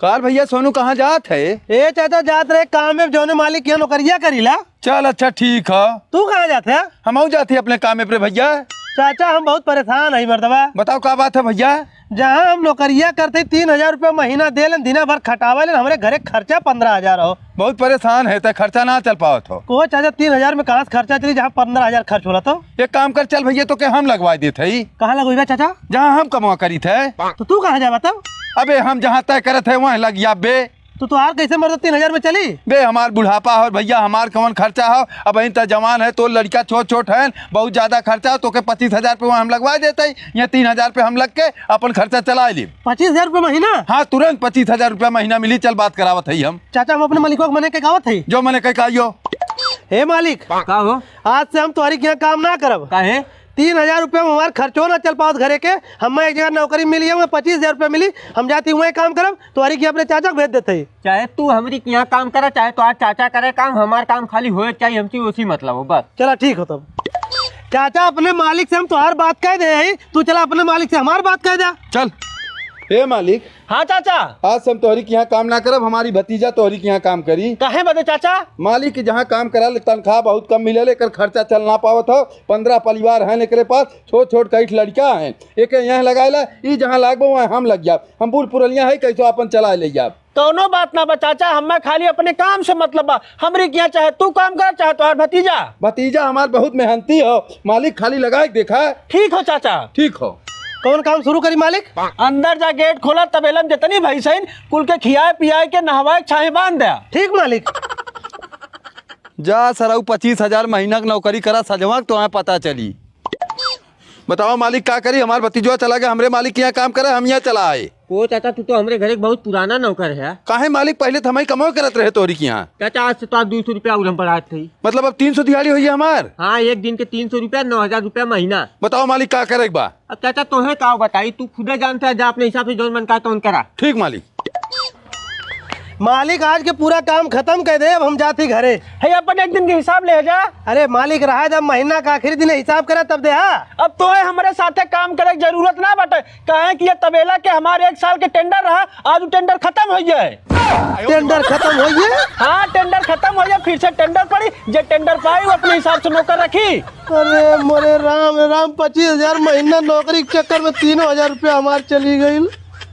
Car भैया सोनू कहाँ जात है? ए चाचा जात रहे काम में जौने मालिक के नौकरिया करीला। चल अच्छा ठीक है। तू कहाँ जाते है? हम जाते अपने काम पे भैया। चाचा हम बहुत परेशान है मर्दबा। बताओ क्या बात है भैया? जहाँ हम नौकरिया करते 3000 रुपया महीना दे लेन, दिना भर खटावा लेन, हमारे घरे खर्चा 15,000 हो। बहुत परेशान है तो खर्चा ना चल पाओ तो को चाचा 3000 में कहाँ से खर्चा चली जहाँ 15,000 खर्च होला। तो एक काम कर चल भैया तो के हम लगवा देते ही। कहाँ लगोइबा चाचा? जहाँ हम कमा करी थे। तो तू कहाँ जा बताओ? अबे हम जहाँ तय करे थे वहाँ लग या बे। तो आर कैसे मर्द 3000 में चली? बे हमार बुढ़ापा हो भैया, हमार कौन खर्चा हो। अब अभी तो जवान है तो लड़का छोट छोट है, बहुत ज्यादा खर्चा हो तो के 25,000 पे वहाँ हम लगवा देते यहाँ 3,000 पे हम लग के अपन खर्चा चला ली। 25,000 रुपये महीना? हाँ तुरंत 25,000 रुपया महीना मिली। चल बात करावत है हम। चाचा हम अपने मालिक को मने के गावत है जो मैंने कहियो। हे मालिक का हो? आज से हम तुम्हारी यहाँ काम ना करब। काहे? 3,000 रुपये में हमारे खर्चो ना चल पाओ घरे के। हमें एक जगह नौकरी मिली है, 25,000 रुपये मिली, हम जाती हुए काम करब तुम्हारी की अपने चाचा को भेज देते ही। चाहे तू हमारी यहाँ काम करे चाहे तो आज चाचा करे काम, हमार काम खाली हो चाहिए हमसे उसी मतलब हो बस। चला ठीक हो तब। चाचा अपने मालिक से हम तुम्हार बात कह दे, तू चला अपने मालिक से हमार बात कह दे। चल। हे मालिक। हाँ चाचा। आज से हम तोहरी के यहाँ काम ना करब, हमारी भतीजा तोहरी के यहाँ काम करी। काहे बदे चाचा? मालिक के जहाँ काम करा ले तनख्वाह बहुत कम मिले, लेकर खर्चा चल ना पावत हो। 15 परिवार हैं एकरे पास, छोट छोट कई लड़का हैं। एक यहाँ लगाए ई जहाँ लागबो वहाँ हम लग जाब। हम बूढ़ पुरलिया है कैसो अपन चला ले जाब। दोनों बात ना बा चाचा, हमें खाली अपने काम से मतलब बा। हमरे क्या चाहे तू काम कर चाहे तुम्हार भतीजा। भतीजा हमार बहुत मेहनती हो, मालिक खाली लगाए देखा। ठीक हो चाचा। ठीक हो। कौन काम शुरू करी मालिक? अंदर जा गेट खोला तबेला में जितनी भैंस है कुल के खियाए पियाए के नहवाए छाए बांध दिया। ठीक मालिक। जा सराऊ 25,000 महीना की नौकरी करा सजवा तो हमें पता चली। बताओ मालिक क्या करी? हमारे भतीजवा चला गया, हमरे मालिक के यहाँ काम करे, हम यहाँ चला आए। ओ चाचा तू तो हमारे घर एक बहुत पुराना नौकर है। काहे मालिक? पहले तो हमारी कमाई करत रहे तोरी के यहाँ। चाचा आज से तो 200 रुपया उड़म पड़ा थी। मतलब अब 300 दिहाड़ी हुई है हमार? हाँ एक दिन के 300 रुपया, 9,000 रुपया महीना। बताओ मालिक क्या करे एक बार? अब चाचा तुम्हें क्या बताई, तू खुद जानता है, जा अपने हिसाब से जो मन का तो करा। ठीक मालिक। मालिक आज के पूरा काम खत्म कर दे, अब हम जाती घरे। है अपन एक दिन के हिसाब ले जा। अरे मालिक रहा जब महीना का आखिरी दिन हिसाब करा तब दे। अब तो है हमारे साथे काम करे की जरूरत ना बटे। कहे कि ये तबेला के हमारे 1 साल के टेंडर रहा, आज टेंडर खत्म हो जाए। टेंडर खत्म हो गए? हाँ टेंडर खत्म हो जाए, फिर से टेंडर पड़ी, जो टेंडर पाई वो अपने हिसाब से नौकर रखी। अरे मोरे राम राम, 25,000 महीना नौकरी के चक्कर में 3,000 रुपया हमार चली गई।